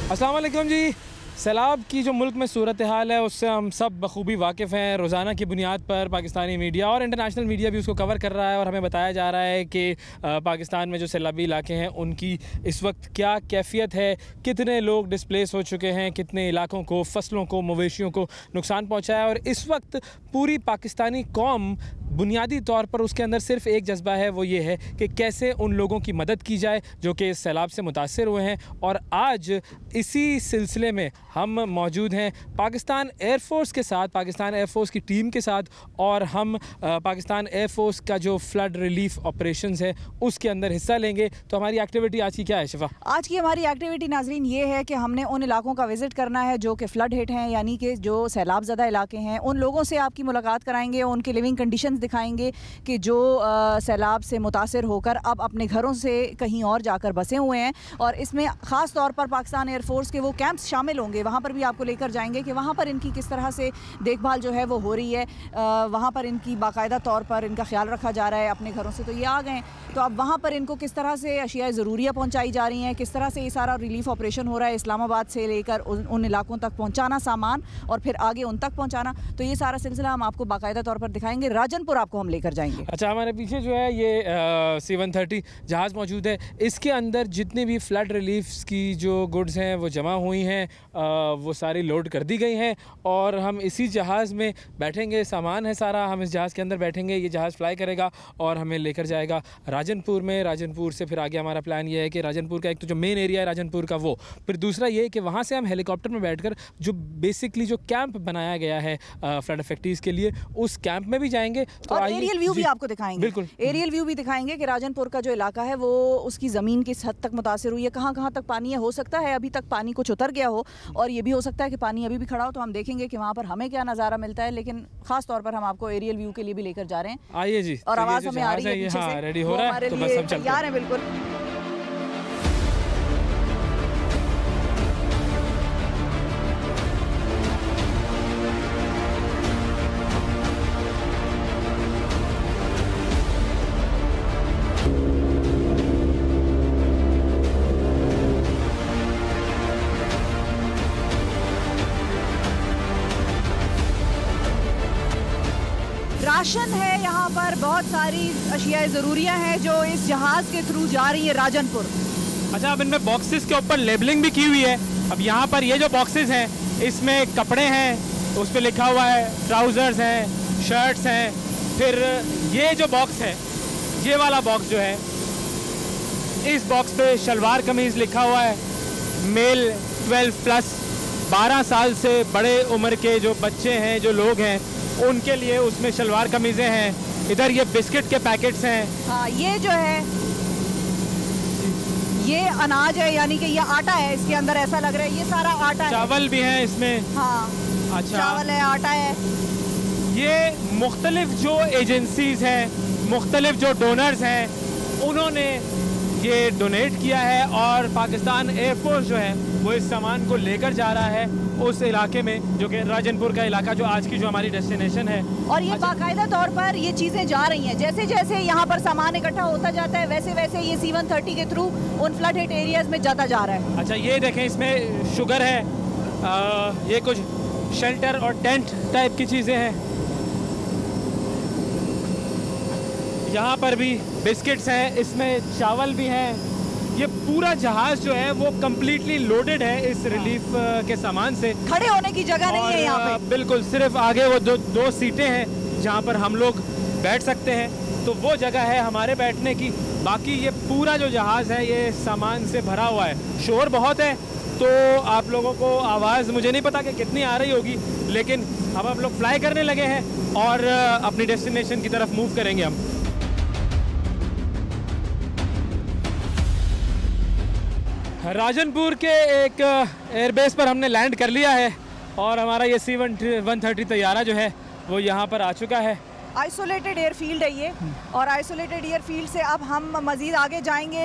अस्सलाम वालेकुम जी। सैलाब की जो मुल्क में सूरत हाल है उससे हम सब बखूबी वाकिफ़ हैं। रोज़ाना की बुनियाद पर पाकिस्तानी मीडिया और इंटरनेशनल मीडिया भी उसको कवर कर रहा है और हमें बताया जा रहा है कि पाकिस्तान में जो सैलाबी इलाके हैं उनकी इस वक्त क्या कैफियत है, कितने लोग डिस्प्लेस हो चुके हैं, कितने इलाकों को, फसलों को, मवेशियों को नुकसान पहुँचा है। और इस वक्त पूरी पाकिस्तानी कौम बुनियादी तौर पर उसके अंदर सिर्फ एक जज्बा है, वो ये है कि कैसे उन लोगों की मदद की जाए जो कि इस सैलाब से मुतासर हुए हैं। और आज इसी सिलसिले में हम मौजूद हैं पाकिस्तान एयरफोर्स के साथ, पाकिस्तान एयरफोर्स की टीम के साथ, और हम पाकिस्तान एयरफोर्स का जो फ्लड रिलीफ ऑपरेशंस है उसके अंदर हिस्सा लेंगे। तो हमारी एक्टिविटी आज की क्या है शिफा? आज की हमारी एक्टिविटी नाजरीन ये है कि हमने उन इलाकों का विज़िट करना है जो कि फ्लड हिट हैं, यानी कि जो सैलाब ज़दा इलाके हैं। उन लोगों से आपकी मुलाकात कराएंगे, उनके लिविंग कंडीशंस दिखाएंगे कि जो सैलाब से मुतासर होकर अब अपने घरों से कहीं और जाकर बसे हुए हैं। और इसमें ख़ास तौर पर पाकिस्तान एयरफोर्स के वो कैंप्स शामिल होंगे, वहाँ पर भी आपको लेकर जाएंगे कि वहाँ पर इनकी किस तरह से देखभाल जो है वो हो रही है। वहाँ पर इनकी बाकायदा तौर पर इनका ख्याल रखा जा रहा है। अपने घरों से तो ये आ गए, तो अब वहाँ पर इनको किस तरह से अशिया ज़रूरिया पहुँचाई जा रही हैं, किस तरह से ये सारा रिलीफ ऑपरेशन हो रहा है, इस्लामाबाद से लेकर उन इलाकों तक पहुँचाना सामान और फिर आगे उन तक पहुँचाना। तो ये सारा सिलसिला हम आपको बाकायदा तौर पर दिखाएंगे। राजनपुर आपको हम लेकर जाएंगे। अच्छा, हमारे पीछे जो है ये C-130 जहाज़ मौजूद है। इसके अंदर जितने भी फ्लड रिलीफ की जो गुड्स हैं वो जमा हुई हैं, वो सारी लोड कर दी गई हैं और हम इसी जहाज़ में बैठेंगे। सामान है सारा, हम इस जहाज़ के अंदर बैठेंगे। ये जहाज़ फ्लाई करेगा और हमें लेकर जाएगा राजनपुर में। राजनपुर से फिर आगे हमारा प्लान ये है कि राजनपुर का एक तो जो मेन एरिया है राजनपुर का, वो फिर दूसरा ये है कि वहाँ से हम हेलीकॉप्टर में बैठकर जो बेसिकली जो कैंप बनाया गया है फ्लड अफेक्टीज़ के लिए, उस कैंप में भी जाएंगे। तो और एरियल व्यू भी आपको दिखाएंगे। बिल्कुल, एरियल व्यू भी दिखाएंगे कि राजनपुर का जो इलाका है वो उसकी ज़मीन किस हद तक मुतासिर हुई है, कहाँ तक पानी है। हो सकता है अभी तक पानी कुछ उतर गया हो और ये भी हो सकता है कि पानी अभी भी खड़ा हो, तो हम देखेंगे कि वहाँ पर हमें क्या नज़ारा मिलता है। लेकिन खास तौर पर हम आपको एरियल व्यू के लिए भी लेकर जा रहे हैं। आइए जी। और आवाज़ हमें आ रही है पीछे से, रेडी हो रहा है, तो बस हम चलते हैं। बिल्कुल राशन है यहाँ पर, बहुत सारी अशिया ज़रूरियाँ हैं जो इस जहाज़ के थ्रू जा रही है राजनपुर। अच्छा, अब इनमें बॉक्सेस के ऊपर लेबलिंग भी की हुई है। अब यहाँ पर ये जो बॉक्सेस हैं इसमें कपड़े हैं, उस पर लिखा हुआ है ट्राउज़र्स हैं, शर्ट्स हैं। फिर ये जो बॉक्स है, ये वाला बॉक्स जो है, इस बॉक्स पे शलवार कमीज़ लिखा हुआ है। मेल 12+, 12 साल से बड़े उम्र के जो बच्चे हैं, जो लोग हैं, उनके लिए उसमें शलवार कमीज़ें हैं। इधर ये बिस्किट के पैकेट्स हैं। हाँ, ये जो है ये अनाज है, यानी कि ये आटा है इसके अंदर, ऐसा लग रहा है ये सारा आटा है। चावल भी है इसमें। हाँ, अच्छा, चावल है, आटा है। ये मुख्तलिफ जो एजेंसीज़ हैं, मुख्तलिफ जो डोनर्स हैं, उन्होंने ये डोनेट किया है और पाकिस्तान एयरफोर्स जो है वो इस सामान को लेकर जा रहा है उस इलाके में, जो कि राजनपुर का इलाका, जो आज की जो हमारी डेस्टिनेशन है। और ये बाकायदा तौर पर ये चीज़ें जा रही हैं, जैसे जैसे यहाँ पर सामान इकट्ठा होता जाता है वैसे वैसे ये C-130 के थ्रू उन फ्लड हिट एरियाज में जाता जा रहा है। अच्छा, ये देखें, इसमें शुगर है, ये कुछ शेल्टर और टेंट टाइप की चीज़ें हैं। यहाँ पर भी बिस्किट्स हैं, इसमें चावल भी हैं। ये पूरा जहाज जो है वो कम्प्लीटली लोडेड है इस रिलीफ के सामान से। खड़े होने की जगह नहीं है यहाँ पे। बिल्कुल, सिर्फ आगे वो दो सीटें हैं जहाँ पर हम लोग बैठ सकते हैं, तो वो जगह है हमारे बैठने की। बाकी ये पूरा जो जहाज़ है ये सामान से भरा हुआ है। शोर बहुत है, तो आप लोगों को आवाज़ मुझे नहीं पता कि कितनी आ रही होगी, लेकिन अब आप लोग फ्लाई करने लगे हैं और अपनी डेस्टिनेशन की तरफ मूव करेंगे हम। राजनपुर के एक एयरबेस पर हमने लैंड कर लिया है और हमारा ये C-130 तैयारा जो है वो यहाँ पर आ चुका है। आइसोलेटेड एयरफील्ड है ये, और आइसोलेटेड एयरफील्ड से अब हम मज़ीद आगे जाएंगे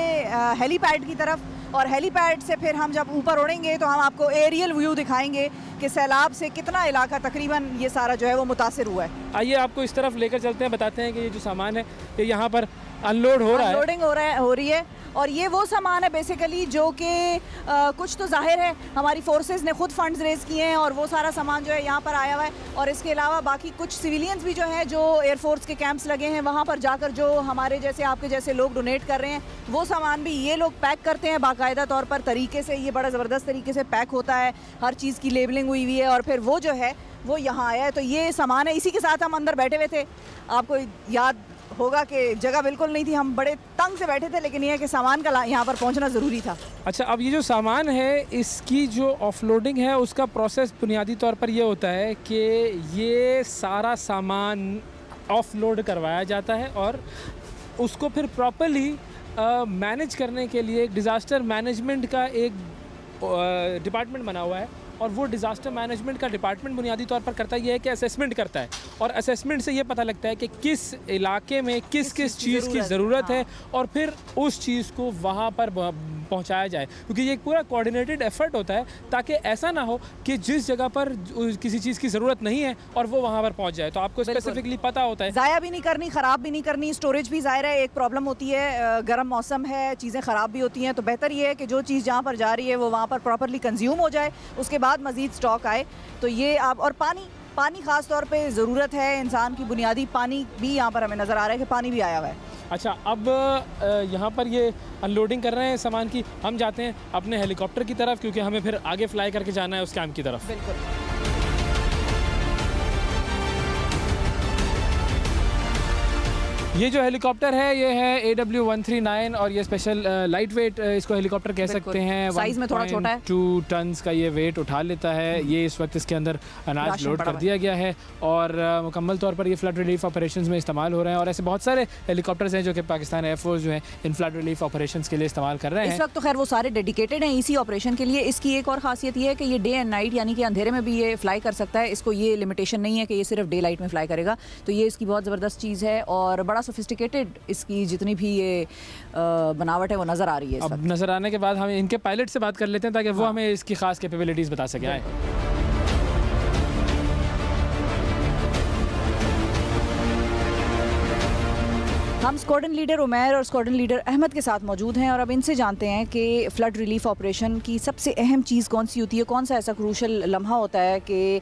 हेलीपैड की तरफ, और हेलीपैड से फिर हम जब ऊपर उड़ेंगे तो हम आपको एरियल व्यू दिखाएंगे कि सैलाब से कितना इलाका तकरीबन ये सारा जो है वो मुतासिर हुआ है। आइए आपको इस तरफ लेकर चलते हैं, बताते हैं कि ये जो सामान है ये यहाँ पर अनलोड हो रहा है, अनलोडिंग हो रही है। और ये वो सामान है बेसिकली जो कि कुछ तो जाहिर है हमारी फोर्सेस ने खुद फंड्स रेज किए हैं और वो सारा सामान जो है यहाँ पर आया हुआ है। और इसके अलावा बाकी कुछ सिविलियंस भी जो हैं, जो एयरफोर्स के कैंप्स लगे हैं वहाँ पर जाकर जो हमारे जैसे आपके जैसे लोग डोनेट कर रहे हैं, वो सामान भी ये लोग पैक करते हैं बाकायदा तौर पर तरीके से। ये बड़ा ज़बरदस्त तरीके से पैक होता है, हर चीज़ की लेबलिंग हुई हुई है और फिर वो जो है वो यहाँ आया है। तो ये सामान है, इसी के साथ हम अंदर बैठे हुए थे। आपको याद होगा कि जगह बिल्कुल नहीं थी, हम बड़े तंग से बैठे थे, लेकिन ये है कि सामान का यहाँ पर पहुँचना ज़रूरी था। अच्छा, अब ये जो सामान है इसकी जो ऑफलोडिंग है उसका प्रोसेस बुनियादी तौर पर ये होता है कि ये सारा सामान ऑफलोड करवाया जाता है और उसको फिर प्रॉपर्ली मैनेज करने के लिए एक डिज़ास्टर मैनेजमेंट का एक डिपार्टमेंट बना हुआ है। और वो डिज़ास्टर मैनेजमेंट का डिपार्टमेंट बुनियादी तौर पर करता ये है कि असेसमेंट करता है और असेसमेंट से ये पता लगता है कि किस इलाके में किस चीज़ की ज़रूरत है और फिर उस चीज़ को वहाँ पर पहुँचाया जाए, क्योंकि ये एक पूरा कोऑर्डिनेटेड एफर्ट होता है ताकि ऐसा ना हो कि जिस जगह पर किसी चीज़ की ज़रूरत नहीं है और वो वहाँ पर पहुँच जाए। तो आपको स्पेसिफिकली पता होता है, ज़ाया भी नहीं करनी, ख़राब भी नहीं करनी। स्टोरेज भी ज़ाहिर है एक प्रॉब्लम होती है, गर्म मौसम है, चीज़ें ख़राब भी होती हैं। तो बेहतर ये है कि जो चीज़ जहाँ पर जा रही है वो वहाँ पर प्रॉपरली कंज्यूम हो जाए, उसके बाद मज़ीद स्टॉक आए। तो ये आप, और पानी ख़ास तौर पे ज़रूरत है इंसान की, बुनियादी पानी भी यहाँ पर हमें नज़र आ रहा है कि पानी भी आया हुआ है। अच्छा, अब यहाँ पर ये अनलोडिंग कर रहे हैं सामान की, हम जाते हैं अपने हेलीकॉप्टर की तरफ क्योंकि हमें फिर आगे फ्लाई करके जाना है उस कैंप की तरफ। बिल्कुल। ये जो हेलीकॉप्टर है ये है AW139 और ये स्पेशल लाइट वेट इसको हेलीकॉप्टर कह सकते हैं। साइज में थोड़ा छोटा है, 2 टन्स का ये वेट उठा लेता है। ये इस वक्त इसके अंदर अनाज लोड कर दिया गया है और मुकम्मल तौर पर ये फ्लड रिलीफ ऑपरेशंस में इस्तेमाल हो रहे हैं। और ऐसे बहुत सारे हेलीकॉप्टर्स हैं जो कि पाकिस्तान एयरफोर्स जो है इन फ्लड रिलीफ ऑपरेशंस के लिए इस्तेमाल कर रहे हैं। इस वक्त तो खैर वो सारे डेडिकेटेड हैं इसी ऑपरेशन के लिए। इसकी एक और खासियत ये है कि ये डे एंड नाइट यानी कि अंधेरे में भी ये फ्लाई कर सकता है। इसको ये लिमिटेशन नहीं है कि ये सिर्फ डे लाइट में फ्लाई करेगा। तो ये इसकी बहुत ज़बरदस्त चीज़ है और बड़ा सोफिस्टिकेटेड इसकी जितनी भी ये बनावट है वो नज़र आ रही है। अब नज़र आने के बाद हम इनके पायलट से बात कर लेते हैं ताकि वो हमें इसकी खास कैपेबिलिटीज़ बता सकें। हम स्क्वाड्रन लीडर उमैर और स्क्वाड्रन लीडर अहमद के साथ मौजूद हैं और अब इनसे जानते हैं कि फ़्लड रिलीफ ऑपरेशन की सबसे अहम चीज़ कौन सी होती है, कौन सा ऐसा क्रूशल लम्हा होता है कि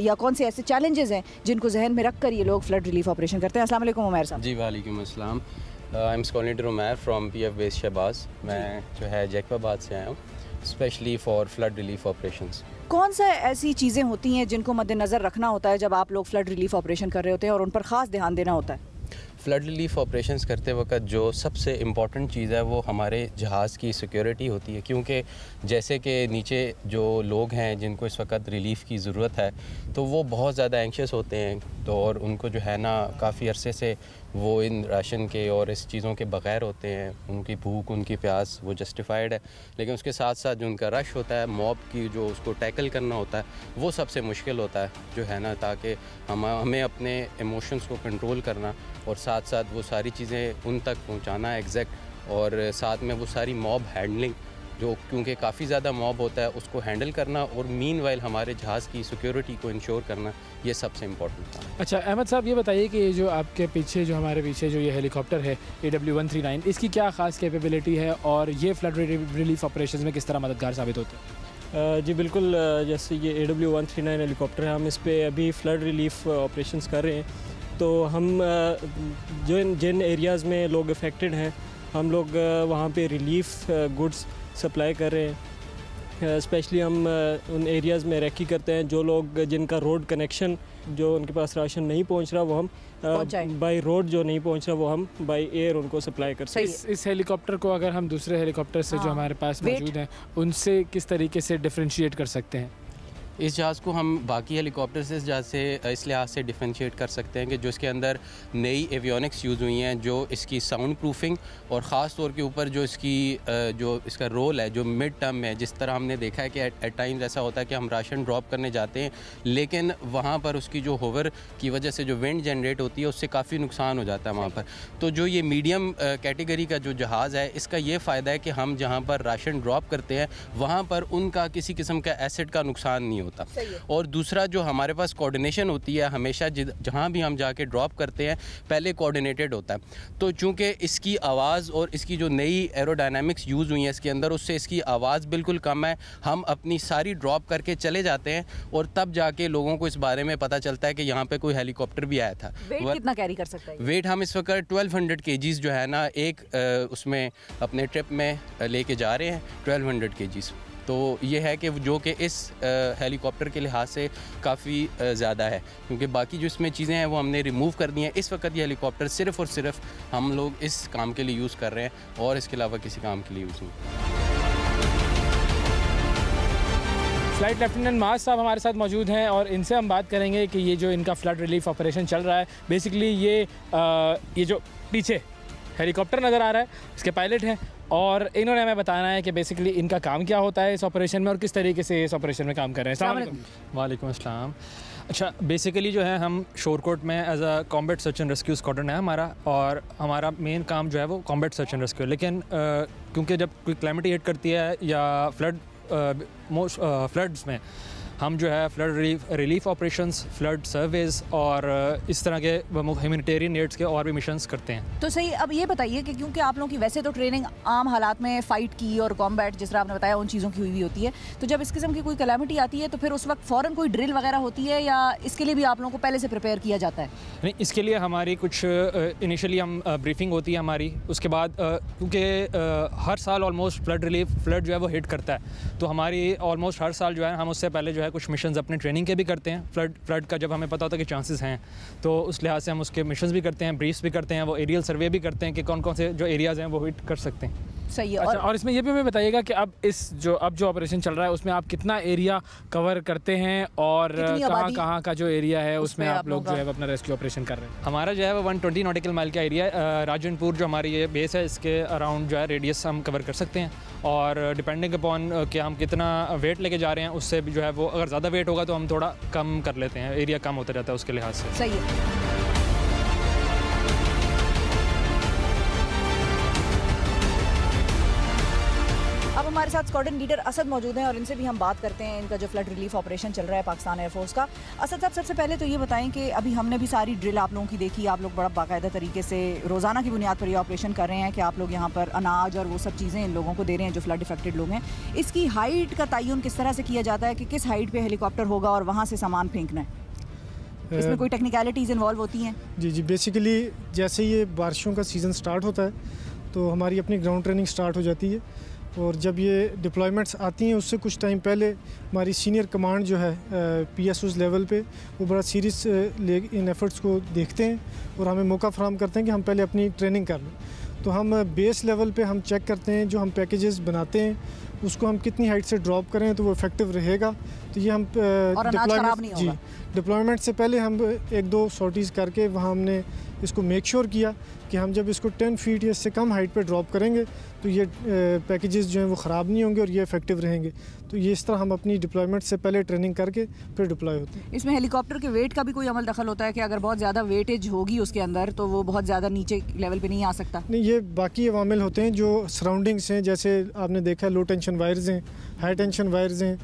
या कौन से ऐसे चैलेंजेस हैं जिनको जहन में रख कर ये लोग फ़्लड रिलीफ ऑपरेशन करते हैं। अस्सलाम वालेकुम उमैर साहब। जी वालेकुम अस्सलाम। I am squadron leader Umair from PF base Shahbaz. मैं जो है जैकबाबाद से आया हूँ specially for flood relief operations. कौन सा ऐसी चीज़ें होती हैं जिनको मद्देनज़र रखना होता है जब आप लोग फ़्लड रिलीफ ऑपरेशन कर रहे होते हैं और उन पर ख़ास ध्यान देना होता है? फ़्लड रिलीफ ऑपरेशंस करते वक्त जो सबसे इम्पॉर्टेंट चीज़ है वो हमारे जहाज़ की सिक्योरिटी होती है, क्योंकि जैसे कि नीचे जो लोग हैं जिनको इस वक्त रिलीफ़ की ज़रूरत है तो वो बहुत ज़्यादा एंक्शस होते हैं। तो और उनको जो है ना काफ़ी अरसे से वो इन राशन के और इस चीज़ों के बग़ैर होते हैं। उनकी भूख, उनकी प्यास वो जस्टिफाइड है, लेकिन उसके साथ साथ जो उनका रश होता है, मॉब की जो उसको टैकल करना होता है वो सबसे मुश्किल होता है जो है ना, ताकि हमें अपने इमोशंस को कंट्रोल करना और साथ साथ वो सारी चीज़ें उन तक पहुंचाना एग्जैक्ट, और साथ में वो सारी मॉब हैंडलिंग जो क्योंकि काफ़ी ज़्यादा मॉब होता है उसको हैंडल करना और मीनवाइल हमारे जहाज़ की सिक्योरिटी को इंश्योर करना, ये सबसे इम्पोर्टेंट था। अच्छा अहमद साहब, ये बताइए कि जो आपके पीछे जो हमारे पीछे जो ये हेलीकॉप्टर है AW139, इसकी क्या ख़ास कैपेबिलिटी है और ये फ्लड रिलीफ ऑपरेशन में किस तरह मददगार साबित होता है? जी बिल्कुल, जैसे ये AW139 हेलीकॉप्टर है, हम इस पर अभी फ़्लड रिलीफ ऑपरेशंस कर रहे हैं। तो हम जिन एरियाज़ में लोग अफेक्टेड हैं हम लोग वहाँ पे रिलीफ गुड्स सप्लाई कर रहे हैं। स्पेशली हम उन एरियाज़ में रेकी करते हैं जो लोग जिनका रोड कनेक्शन जो उनके पास राशन नहीं पहुँच रहा वो हम बाई रोड जो नहीं पहुँच रहा वो हम बाई एयर उनको सप्लाई करते हैं। इस हेलीकॉप्टर को अगर हम दूसरे हेलीकॉप्टर से जो हमारे पास मौजूद हैं उनसे किस तरीके से डिफ्रेंशिएट कर सकते हैं? इस जहाज़ को हम बाकी हेलीकॉप्टर से इस जहाज़ से इस लिहाज से डिफरेंशिएट कर सकते हैं कि जो इसके अंदर नई एवियोनिक्स यूज़ हुई हैं, जो इसकी साउंड प्रूफिंग और ख़ास तौर के ऊपर जो इसकी जो इसका रोल है जो मिड टर्म में, जिस तरह हमने देखा है कि एट टाइम्स ऐसा होता है कि हम राशन ड्रॉप करने जाते हैं लेकिन वहाँ पर उसकी जो होवर की वजह से जो विंड जनरेट होती है उससे काफ़ी नुकसान हो जाता है वहाँ पर। तो जो ये मीडियम कैटेगरी का जो जहाज़ है इसका ये फ़ायदा है कि हम जहाँ पर राशन ड्रॉप करते हैं वहाँ पर उनका किसी किस्म का एसेट का नुकसान नहीं होता। और दूसरा जो हमारे पास कोऑर्डिनेशन होती है हमेशा जहाँ भी हम जाके ड्रॉप करते हैं पहले कोऑर्डिनेटेड होता है। तो चूँकि इसकी आवाज़ और इसकी जो नई एरोडायनामिक्स यूज़ हुई है इसके अंदर, उससे इसकी आवाज़ बिल्कुल कम है। हम अपनी सारी ड्रॉप करके चले जाते हैं और तब जाके लोगों को इस बारे में पता चलता है कि यहाँ पे कोई हेलीकॉप्टर भी आया था। वेट कितना कैरी कर सकता है? वेट हम इस वक्त 1200 kgs जो है ना एक उसमें अपने ट्रिप में लेके जा रहे हैं 1200 kgs। तो ये है कि जो कि इस हेलीकॉप्टर के लिहाज से काफ़ी ज़्यादा है, क्योंकि बाकी जो इसमें चीज़ें हैं वो हमने रिमूव कर दी हैं। इस वक्त ये हेलीकॉप्टर सिर्फ़ और सिर्फ हम लोग इस काम के लिए यूज़ कर रहे हैं और इसके अलावा किसी काम के लिए यूज़ नहीं। फ्लाइट लेफ्टिनेंट माज साहब हमारे साथ मौजूद हैं और इनसे हम बात करेंगे कि ये जो इनका फ्लड रिलीफ ऑपरेशन चल रहा है, बेसिकली ये जो पीछे हेलीकॉप्टर नज़र आ रहा है इसके पायलट हैं और इन्होंने हमें बताना है कि बेसिकली इनका काम क्या होता है इस ऑपरेशन में और किस तरीके से इस ऑपरेशन में काम कर रहे हैं। अस्सलाम वालेकुम। वालेकुम अस्सलाम। अच्छा, बेसिकली जो है हम शोरकोट में as a combat search and rescue squadron है हमारा, और हमारा मेन काम जो है वो कॉम्बैट सर्च एंड रेस्क्यू। लेकिन क्योंकि जब कोई क्लाइमेट हिट करती है या फ्लड्स में हम जो है flood relief operations, flood surveys और इस तरह के ह्यूमैनिटेरियन नीड्स के और भी मिशंस करते हैं। तो सही, अब ये बताइए कि क्योंकि आप लोगों की वैसे तो ट्रेनिंग आम हालात में फ़ाइट की और कॉम्बैट जिस तरह आपने बताया उन चीज़ों की हुई होती है, तो जब इस किस्म की कोई कैलामिटी आती है तो फिर उस वक्त फ़ौरन कोई ड्रिल वगैरह होती है या इसके लिए भी आप लोगों को पहले से प्रिपेयर किया जाता है? नहीं, इसके लिए हमारी कुछ इनिशियली हम ब्रीफिंग होती है हमारी, उसके बाद क्योंकि हर साल ऑलमोस्ट फ्लड जो है वो हिट करता है, तो हमारी ऑलमोस्ट हर साल जो है हम उससे पहले जो है कुछ मिशंस अपने ट्रेनिंग के भी करते हैं। फ्लड का जब हमें पता होता है कि चांसेस हैं तो उस लिहाज से हम उसके मिशंस भी करते हैं, ब्रीफ्स भी करते हैं, वो एरियल सर्वे भी करते हैं कि कौन कौन से जो एरियाज़ हैं वो हिट कर सकते हैं। सही है। अच्छा, और इसमें ये भी हमें बताइएगा कि अब जो ऑपरेशन चल रहा है उसमें आप कितना एरिया कवर करते हैं और कहाँ का जो एरिया है उसमें आप लोग जो है अपना रेस्क्यू ऑपरेशन कर रहे हैं? हमारा जो है वो 120 नॉटिकल माइल का एरिया है। राजनपुर जो हमारी ये बेस है इसके अराउंड जो है रेडियस हम कवर कर सकते हैं, और डिपेंडिंग अपॉन कि हम कितना वेट लेके जा रहे हैं उससे भी जो है वो अगर ज़्यादा वेट होगा तो हम थोड़ा कम कर लेते हैं, एरिया कम होता जाता है उसके लिहाज से। सही है। अब हमारे साथ स्क्वाड्रन लीडर असद मौजूद हैं और इनसे भी हम बात करते हैं इनका जो फ्लड रिलीफ ऑपरेशन चल रहा है पाकिस्तान एयरफोर्स का। असद साहब, सबसे पहले तो ये बताएं कि अभी हमने भी सारी ड्रिल आप लोगों की देखी, आप लोग बड़ा बाकायदा तरीके से रोज़ाना की बुनियाद पर ये ऑपरेशन कर रहे हैं कि आप लोग यहाँ पर अनाज और वो सब चीज़ें इन लोगों को दे रहे हैं जो फ्लड इफेक्टेड लोग हैं। इसकी हाइट का तयन किस तरह से किया जाता है कि किस हाइट पर हेलीकॉप्टर होगा और वहाँ से सामान फेंकना है? इसमें कोई टेक्निकलिटीज़ इन्वॉल्व होती हैं? जी, बेसिकली जैसे ये बारिशों का सीज़न स्टार्ट होता है तो हमारी अपनी ग्राउंड ट्रेनिंग स्टार्ट हो जाती है, और जब ये डिप्लॉयमेंट्स आती हैं उससे कुछ टाइम पहले हमारी सीनियर कमांड जो है PSOs लेवल पे वो बड़ा सीरियस इन एफर्ट्स को देखते हैं और हमें मौका फराहम करते हैं कि हम पहले अपनी ट्रेनिंग कर लें। तो हम बेस लेवल पे हम चेक करते हैं जो हम पैकेजेस बनाते हैं उसको हम कितनी हाइट से ड्रॉप करें तो वो इफेक्टिव रहेगा। तो ये हम डिप्लॉयमेंट से पहले हम 1-2 सॉर्टीज़ करके वहाँ हमने इसको मेक श्योर किया कि हम जब इसको 10 फीट या इससे कम हाइट पे ड्रॉप करेंगे तो ये पैकेजेस जो हैं वो ख़राब नहीं होंगे और ये इफेक्टिव रहेंगे। तो ये इस तरह हम अपनी डिप्लॉयमेंट से पहले ट्रेनिंग करके फिर डिप्लॉय होते हैं। इसमें हेलीकॉप्टर के वेट का भी कोई अमल दखल होता है कि अगर बहुत ज़्यादा वेटेज होगी उसके अंदर तो वो बहुत ज़्यादा नीचे लेवल पे नहीं आ सकता? नहीं, ये बाकी अवामिल होते हैं जो सराउंडिंग्स हैं, जैसे आपने देखा लो टेंशन वायर्स हैं, हाई टेंशन वायर्स हैं,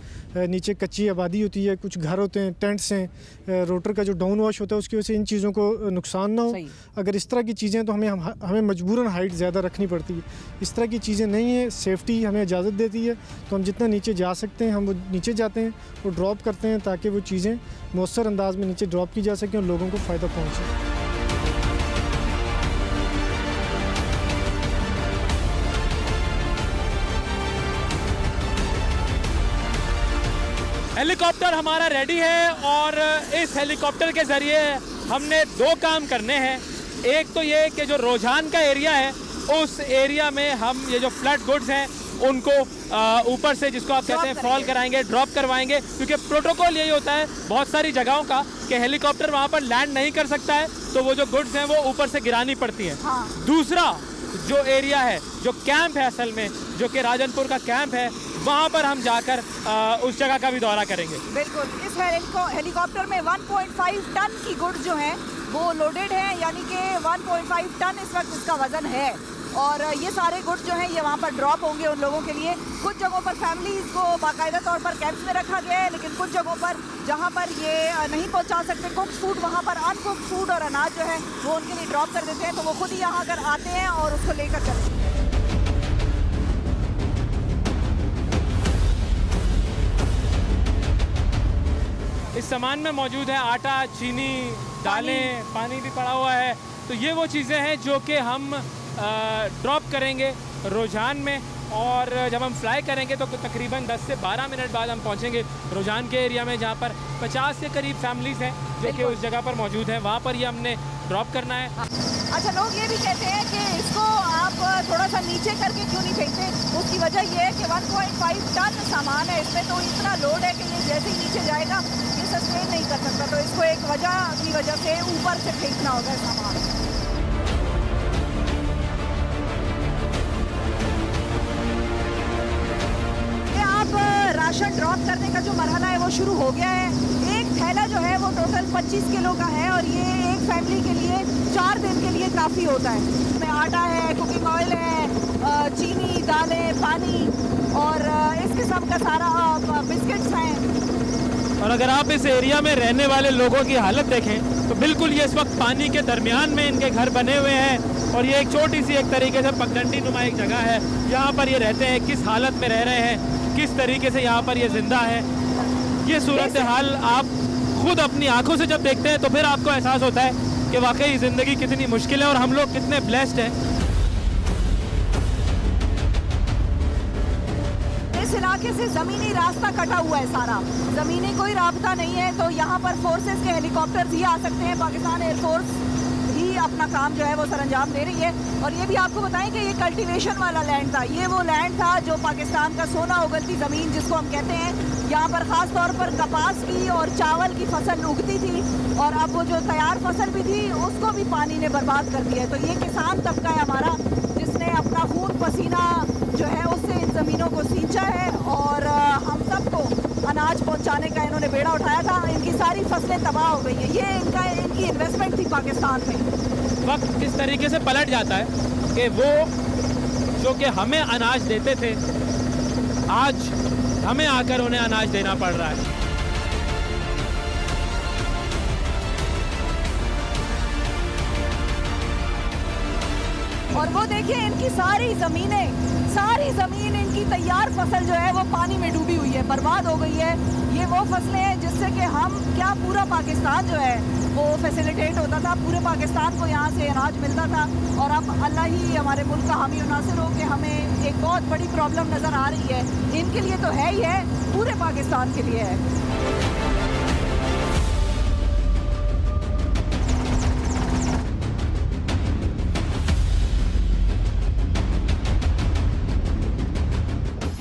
नीचे कच्ची आबादी होती है, कुछ घर होते हैं, टेंट्स हैं, रोटर का जो डाउन वॉश होता है उसकी वजह से इन चीज़ों को नुकसान ना हो। अगर इस तरह की चीज़ें तो हमें मजबूरन हाइट ज़्यादा रखनी पड़ती है। इस तरह की चीज़ें नहीं है, सेफ्टी हमें इजाज़त देती है तो हम जितना नीचे जा सकते हैं हम वो नीचे जाते हैं, वो ड्रॉप करते हैं ताकि वो चीज़ें मौसर अंदाज में नीचे ड्रॉप की जा सकें और लोगों को फ़ायदा पहुँचे। हेलीकॉप्टर हमारा रेडी है और इस हेलीकॉप्टर के ज़रिए हमने 2 काम करने हैं। एक तो ये कि जो रोजान का एरिया है उस एरिया में हम ये जो फ्लड गुड्स हैं उनको ऊपर से, जिसको आप कहते हैं फॉल कराएंगे, ड्रॉप करवाएंगे, क्योंकि प्रोटोकॉल यही होता है बहुत सारी जगहों का कि हेलीकॉप्टर वहाँ पर लैंड नहीं कर सकता है तो वो जो गुड्स हैं वो ऊपर से गिरानी पड़ती हैं। हाँ। दूसरा जो एरिया है, जो कैंप है असल में, जो कि राजनपुर का कैंप है, वहाँ पर हम जाकर उस जगह का भी दौरा करेंगे। बिल्कुल। इस हेलीकॉप्टर में 1.5 टन की गुड्स जो हैं वो लोडेड हैं, यानी कि 1.5 टन इस वक्त इसका वजन है। और ये सारे गुड्स जो हैं ये वहाँ पर ड्रॉप होंगे उन लोगों के लिए। कुछ जगहों पर फैमिलीज़ को बाकायदा तौर पर कैंप्स में रखा गया है, लेकिन कुछ जगहों पर जहाँ पर ये नहीं पहुँचा सकते कुक फूड, वहाँ पर अनकुक फूड और अनाज जो है वो उनके लिए ड्रॉप कर देते हैं, तो वो खुद ही यहाँ अगर आते हैं और उसको लेकर चलते हैं। इस सामान में मौजूद है आटा, चीनी, दालें, पानी भी पड़ा हुआ है। तो ये वो चीज़ें हैं जो कि हम ड्रॉप करेंगे रुझान में, और जब हम फ्लाई करेंगे तो तकरीबन 10 से 12 मिनट बाद हम पहुंचेंगे रुझान के एरिया में, जहां पर 50 के करीब फैमिलीज़ हैं जो कि उस जगह पर मौजूद हैं। वहां पर ये हमने ड्रॉप करना है। अच्छा, लोग ये भी कहते हैं कि इसको आप थोड़ा सा नीचे करके क्यों नहीं फेंकते? उसकी वजह ये है कि 1.5 टन सामान है इसमें, तो इतना लोड है कि ये जैसे ही नीचे जाएगा ये सस्टेन नहीं कर सकता, तो इसको एक वजह से ऊपर से फेंकना होगा सामान। राशन ड्रॉप करने का जो मरहला है वो शुरू हो गया है। एक थैला जो है वो टोटल 25 किलो का है, और ये एक फैमिली के लिए 4 दिन के लिए काफ़ी होता है। इसमें आटा है, कुकिंग ऑयल है, चीनी, दालें, पानी और इस किस्म का सारा बिस्किट्स हैं। और अगर आप इस एरिया में रहने वाले लोगों की हालत देखें तो बिल्कुल ये इस वक्त पानी के दरमियान में इनके घर बने हुए हैं, और ये एक छोटी सी एक तरीके से पगडंडी नुमा एक जगह है। यहाँ पर ये रहते हैं, किस हालत में रह रहे हैं, किस तरीके से यहाँ पर ये जिंदा है, ये सूरत हाल आप खुद अपनी आंखों से जब देखते हैं तो फिर आपको एहसास होता है कि वाकई ज़िंदगी कितनी मुश्किल है और हम लोग कितने ब्लेस्ड हैं। इस इलाके से ज़मीनी रास्ता कटा हुआ है सारा, ज़मीनी कोई रास्ता नहीं है, तो यहाँ पर फोर्सेस के हेलीकॉप्टर्स ही आ सकते हैं। पाकिस्तान एयरफोर्स ही अपना काम जो है वो सरअंजाम दे रही है। और ये भी आपको बताएं कि ये कल्टीवेशन वाला लैंड था, ये वो लैंड था जो पाकिस्तान का सोना उगलती ज़मीन जिसको हम कहते हैं। यहाँ पर ख़ास तौर पर कपास की और चावल की फसल उगती थी, और अब वो जो तैयार फसल भी थी उसको भी पानी ने बर्बाद कर दिया है। तो ये किसान तबका है हमारा जिसने अपना खून पसीना जो है उससे इन ज़मीनों को सींचा है, और हम सबको अनाज पहुंचाने का इन्होंने बेड़ा उठाया था। इनकी सारी फसलें तबाह हो गई हैं। ये इनकी इन्वेस्टमेंट थी पाकिस्तान में। वक्त किस तरीके से पलट जाता है कि वो जो कि हमें अनाज देते थे आज हमें आकर उन्हें अनाज देना पड़ रहा है। और वो देखिए इनकी सारी ज़मीन इनकी तैयार फसल जो है वो पानी में डूबी हुई है, बर्बाद हो गई है। ये वो फसलें हैं जिससे कि हम क्या पूरा पाकिस्तान जो है वो फैसिलिटेट होता था, पूरे पाकिस्तान को यहाँ से अनाज मिलता था। और अब अल्लाह ही हमारे मुल्क का हामी और नासिर हो कि हमें एक बहुत बड़ी प्रॉब्लम नज़र आ रही है। इनके लिए तो है ही है, पूरे पाकिस्तान के लिए है।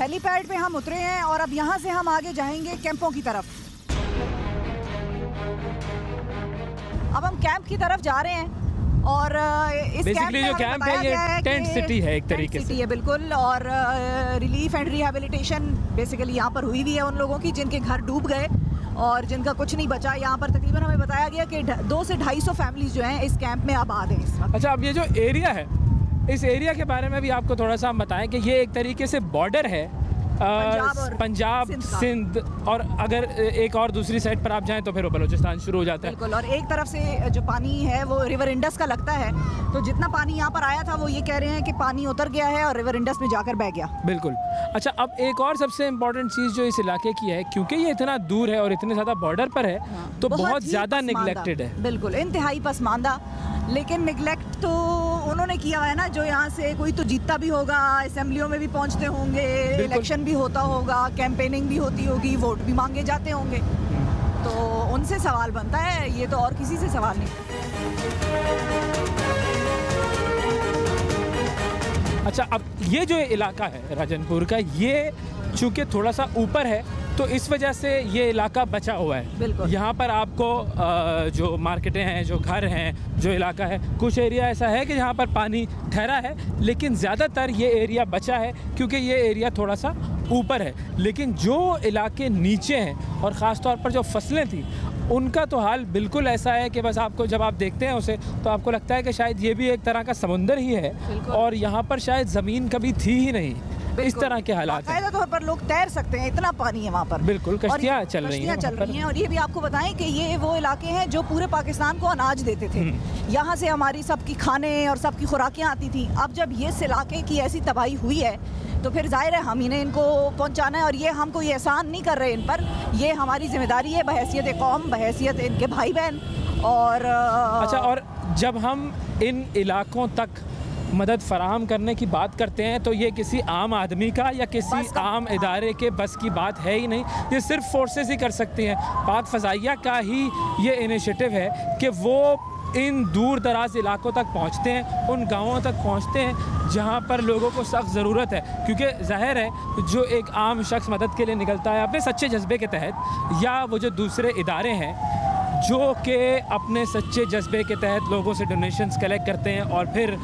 हेलीपैड पे हम उतरे हैं और अब यहाँ से हम आगे जाएंगे कैंपों की तरफ। अब हम कैंप की तरफ जा रहे हैं, और इस कैंप में जो कैंप है ये टेंट सिटी है एक तरीके से। है बिल्कुल, और रिलीफ एंड रिहेबिलिटेशन बेसिकली यहाँ पर हुई भी है उन लोगों की जिनके घर डूब गए और जिनका कुछ नहीं बचा। यहाँ पर तकरीबन हमें बताया गया कि 200 से 250 फैमिलीज जो हैं इस कैंप में आबाद हैं इस वक्त। अच्छा, अब ये जो एरिया है, इस एरिया के बारे में भी आपको थोड़ा सा हम बताएं कि ये एक तरीके से बॉर्डर है पंजाब, सिंध, और अगर एक और दूसरी साइड पर आप जाएं तो फिर वो बलूचिस्तान शुरू हो जाता है। बिल्कुल, और एक तरफ से जो पानी है वो रिवर इंडस का लगता है, तो जितना पानी यहाँ पर आया था वो ये कह रहे हैं कि पानी उतर गया है और रिवर इंडस में जाकर बह गया। बिल्कुल। अच्छा, अब एक और सबसे इम्पोर्टेंट चीज़ जो इस इलाके की है, क्योंकि ये इतना दूर है और इतने ज़्यादा बॉर्डर पर है, तो बहुत ज़्यादा निगलेक्टेड है। बिल्कुल, इंतहाई पसमानदा। लेकिन निगलेक्ट तो उन्होंने किया है ना, जो यहाँ से कोई तो जीतता भी होगा, असेंबलियों में भी पहुँचते होंगे, इलेक्शन भी होता होगा, कैंपेनिंग भी होती होगी, वोट भी मांगे जाते होंगे, तो उनसे सवाल बनता है, ये तो और किसी से सवाल नहीं। अच्छा, अब ये जो इलाका है राजनपुर का, ये चूँकि थोड़ा सा ऊपर है तो इस वजह से ये इलाका बचा हुआ है। बिल्कुल। यहाँ पर आपको जो मार्केटें हैं, जो घर हैं, जो इलाका है, कुछ एरिया ऐसा है कि जहाँ पर पानी ठहरा है, लेकिन ज़्यादातर ये एरिया बचा है क्योंकि ये एरिया थोड़ा सा ऊपर है। लेकिन जो इलाके नीचे हैं और ख़ास तौर पर जो फसलें थी उनका तो हाल बिल्कुल ऐसा है कि बस आपको जब आप देखते हैं उसे तो आपको लगता है कि शायद ये भी एक तरह का समुंदर ही है और यहाँ पर शायद ज़मीन कभी थी ही नहीं। इस तरह के हालात हैं। तौर पर लोग तैर सकते हैं, इतना पानी है वहाँ पर। बिल्कुल, कश्तियाँ चल रही हैं। और ये भी आपको बताएं कि ये वो इलाके हैं जो पूरे पाकिस्तान को अनाज देते थे। यहाँ से हमारी सबकी खाने और सबकी खुराकें आती थी। अब जब ये इस इलाके की ऐसी तबाही हुई है तो फिर जाहिर है हम ही ने इनको पहुँचाना है, और ये हम कोई एहसान नहीं कर रहे इन पर, ये हमारी जिम्मेदारी है बहैसियत कौम, बहैसियत इनके भाई बहन। और अच्छा, और जब हम इन इलाकों तक मदद फराहम करने की बात करते हैं तो ये किसी आम आदमी का या किसी आम इदारे के बस की बात है ही नहीं, ये सिर्फ फोर्सेस ही कर सकती हैं। पाक फ़ज़ाइया का ही ये इनिशिएटिव है कि वो इन दूर दराज इलाकों तक पहुँचते हैं, उन गाँवों तक पहुँचते हैं जहाँ पर लोगों को सख्त ज़रूरत है। क्योंकि ज़ाहिर है जो एक आम शख्स मदद के लिए निकलता है अपने सच्चे जज्बे के तहत, या वो जो दूसरे इदारे हैं जो कि अपने सच्चे जज्बे के तहत लोगों से डोनेशंस कलेक्ट करते हैं और फिर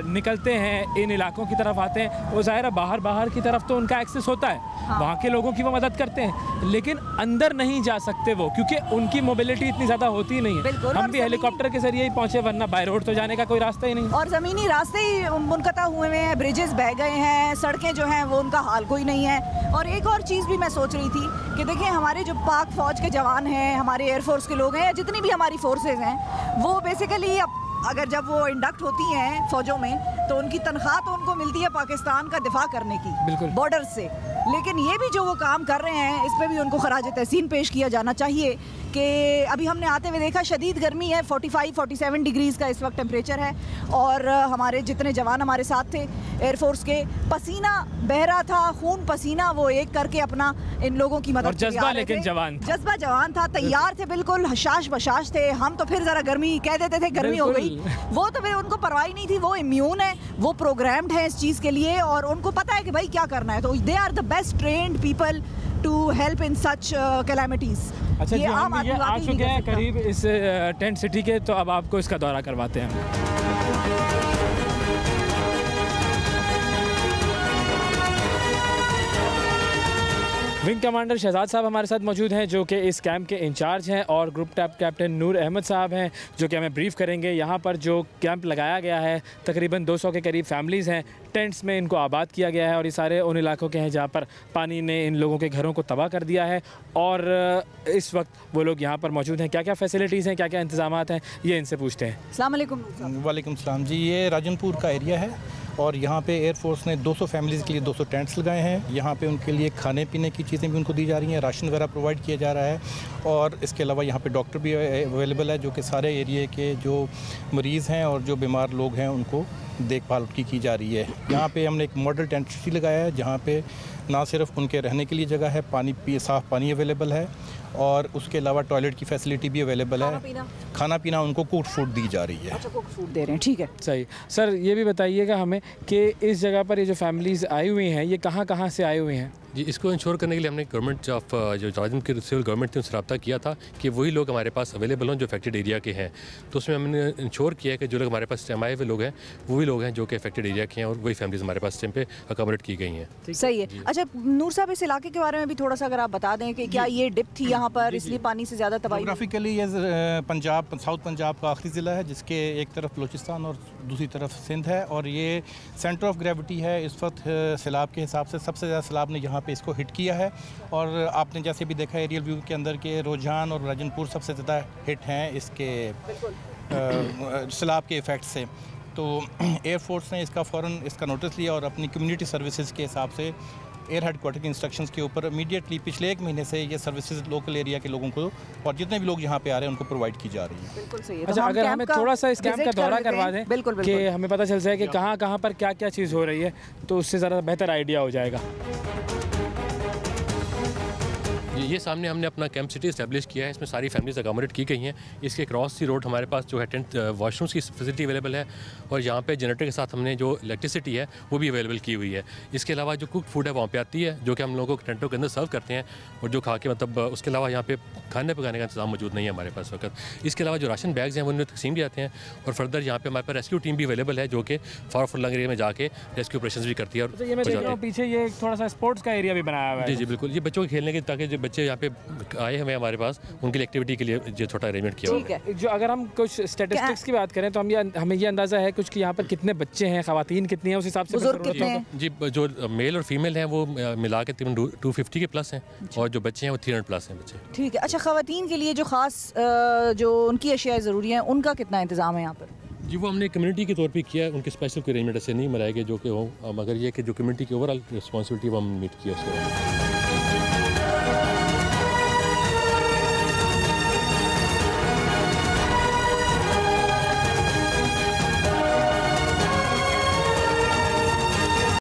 निकलते हैं इन इलाकों की तरफ आते हैं, वो ज़ाहिर है बाहर की तरफ तो उनका एक्सेस होता है, वहाँ के लोगों की वो मदद करते हैं, लेकिन अंदर नहीं जा सकते वो, क्योंकि उनकी मोबिलिटी इतनी ज़्यादा होती नहीं है। हम भी हेलीकॉप्टर के जरिए ही पहुँचे, वरना बाय रोड तो जाने का कोई रास्ता ही नहीं। और ज़मीनी रास्ते ही मुनक़ता हुए हैं, ब्रिजेस बह गए हैं, सड़कें जो हैं वो उनका हाल कोई नहीं है। और एक और चीज़ भी मैं सोच रही थी कि देखिए हमारे जो पाक फ़ौज के जवान हैं, हमारे एयरफोर्स के लोग हैं, या जितनी भी हमारी फोर्सेज हैं, वो बेसिकली अगर जब वो इंडक्ट होती हैं फ़ौजों में तो उनकी तनख्वाह तो उनको मिलती है पाकिस्तान का दिफा करने की बॉर्डर से, लेकिन ये भी जो वो काम कर रहे हैं इस पे भी उनको खराज तहसीन पेश किया जाना चाहिए कि अभी हमने आते हुए देखा शदीद गर्मी है, 45-47 डिग्रीज़ का इस वक्त टेम्परेचर है, और हमारे जितने जवान हमारे साथ थे एयरफोर्स के, पसीना बह रहा था, खून पसीना वो एक करके अपना इन लोगों की मदद, जज्बा लेकिन जज्बा जवान था, तैयार थे, बिल्कुल हशाश बशाश थे। हम तो फिर ज़रा गर्मी कह देते थे, गर्मी हो गई, वो तो फिर उनको परवाही नहीं थी, वो इम्यून है, वो प्रोग्राम्ड है इस चीज़ के लिए, और उनको पता है कि भाई क्या करना है, तो they are the best trained people to help in such calamities. अच्छा, ये आ चुके हैं करीब इस टेंट सिटी के, तो अब आपको इसका दौरा करवाते हैं। विंग कमांडर शहजाद साहब हमारे साथ मौजूद हैं जो कि इस कैंप के इंचार्ज हैं, और ग्रुप कैप्टन नूर अहमद साहब हैं जो कि हमें ब्रीफ करेंगे। यहाँ पर जो कैंप लगाया गया है तकरीबन 200 के करीब फैमिलीज़ हैं, टेंट्स में इनको आबाद किया गया है, और ये सारे उन इलाकों के हैं जहाँ पर पानी ने इन लोगों के घरों को तबाह कर दिया है, और इस वक्त वो लोग यहाँ पर मौजूद हैं। क्या क्या फैसिलिटीज़ हैं, क्या क्या इंतजाम हैं, ये इनसे पूछते हैं। अस्सलाम वालेकुम। वालेकुम सलाम जी, ये राजनपुर का एरिया है और यहाँ पे एयरफोर्स ने 200 फैमिलीज़ के लिए 200 टेंट्स लगाए हैं। यहाँ पे उनके लिए खाने पीने की चीज़ें भी उनको दी जा रही हैं, राशन वगैरह प्रोवाइड किया जा रहा है, और इसके अलावा यहाँ पे डॉक्टर भी अवेलेबल है जो कि सारे एरिए के जो मरीज़ हैं और जो बीमार लोग हैं उनको देखभाल उनकी की जा रही है। यहाँ पे हमने एक मॉडल टेंट सिटी लगाया है जहाँ पे ना सिर्फ उनके रहने के लिए जगह है, साफ़ पानी अवेलेबल है, और उसके अलावा टॉयलेट की फैसिलिटी भी अवेलेबल है। खाना पीना उनको कुक्ड फूड दी जा रही है। अच्छा, कुक्ड फूड दे रहे हैं, ठीक है, सही। सर ये भी बताइएगा हमें कि इस जगह पर ये जो फैमिलीज़ आई हुई हैं ये कहाँ से आई हुई हैं? जी, इसको इंश्योर करने के लिए हमने गवर्नमेंट ऑफ जो राजन की सिविल गवर्नमेंट थी उनसे रब्ता किया था कि वही लोग हमारे पास अवेलेबल हों जो अफेक्टेड एरिया के हैं। तो उसमें हमने इंश्योर किया है कि जो लोग हमारे पास आए हुए लोग हैं वही लोग हैं जो कि अफेक्टेड एरिया के हैं, और वही फैमिलीज हमारे पास टाइम पे अकोमोडेट की गई हैं। सही है। अच्छा नूर साहब, इस इलाके के बारे में भी थोड़ा सा अगर आप बता दें कि क्या ये डिप थी यहाँ पर इसलिए पानी से ज़्यादा तबाही? जोग्राफिकली ये पंजाब, साउथ पंजाब का आखिरी ज़िला है जिसके एक तरफ बलूचिस्तान और दूसरी तरफ सिंध है, और ये सेंटर ऑफ ग्रेविटी है। इस वक्त सैलाब के हिसाब से सबसे ज़्यादा सैलाब ने यहाँ पे इसको हिट किया है, और आपने जैसे भी देखा एरियल व्यू के अंदर के रोजान और राजनपुर सबसे ज़्यादा हिट हैं इसके सैलाब के इफ़ेक्ट से। तो एयरफोर्स ने इसका फ़ौरन इसका नोटिस लिया और अपनी कम्युनिटी सर्विसेज के हिसाब से एयर हेडक्वार्टर के इंस्ट्रक्शंस के ऊपर इमीडिएटली पिछले 1 महीने से ये सर्विसेज लोकल एरिया के लोगों को और जितने भी लोग यहाँ पे आ रहे हैं उनको प्रोवाइड की जा रही है। बिल्कुल सही है। अच्छा, अगर हमें थोड़ा सा इस कैंप का दौरा करवा दें कि हमें पता चल जाए कि कहाँ पर क्या क्या चीज़ हो रही है, तो उससे ज़रा बेहतर आइडिया हो जाएगा। ये सामने हमने अपना कैंप सिटी इस्टेब्लिश किया है, इसमें सारी फैमिलीज अकोमोडेट की गई हैं। इसके क्रॉस सी रोड हमारे पास जो है टेंट वॉशरूम्स की फैसिलिटी अवेलेबल है, और यहाँ पे जनरेटर के साथ हमने जो इलेक्ट्रिसिटी है वो भी अवेलेबल की हुई है। इसके अलावा जो कुक फूड है वहाँ पे आती है जो कि हम लोगों को टेंटों के अंदर सर्व करते हैं, और जो खा के मतलब उसके अलावा यहाँ पे खाने पकाने का इंतजाम मौजूद नहीं है हमारे पास वक्त। इसके अलावा जो राशन बैग्स हैं वो उन्हें तकसीम भी आते हैं, और फर्दर यहाँ पे हमारे पास रेस्क्यू टीम भी अवेलेबल है जो कि फार फुलंग एरिया में जाके रेस्क्यू ऑपरेशन भी करती है। और ये मैं देख रहा हूँ पीछे ये थोड़ा सा स्पोर्ट्स का एरिया भी बनाया हुआ है। जी बिल्कुल, ये बच्चों के खेलने के ताकि जो बच्चे यहाँ पे आए हुए हमारे पास, उनके लिए एक्टिविटी के लिए जो छोटा अरेंजमेंट किया हुआ है। जो अगर हम कुछ स्टैटिस्टिक्स की बात करें तो हमें ये अंदाज़ा है कुछ कि यहाँ पर कितने बच्चे हैं, ख़वातीन कितनी हैं, उस हिसाब से बुजुर्ग कितने हैं? जी, जो मेल और फीमेल हैं वो मिला के तकरीबन 250 के प्लस हैं, और जो बच्चे हैं वो 300 प्लस हैं बच्चे। ठीक है। अच्छा, ख़वातीन के लिए जो ख़ास जो उनकी अशिया ज़रूरी हैं उनका कितना इंतज़ाम है यहाँ पर? जी, वो हमने कम्युनिटी के तौर पे किया है, उनके स्पेशल कोई अरेंजमेंट ऐसे नहीं बनाए गए जो कि हो, मगर ये कि जो कम्युनिटी की ओवरऑल रिस्पॉन्सिबिलिटी वो हम मीट किया उसके बाद।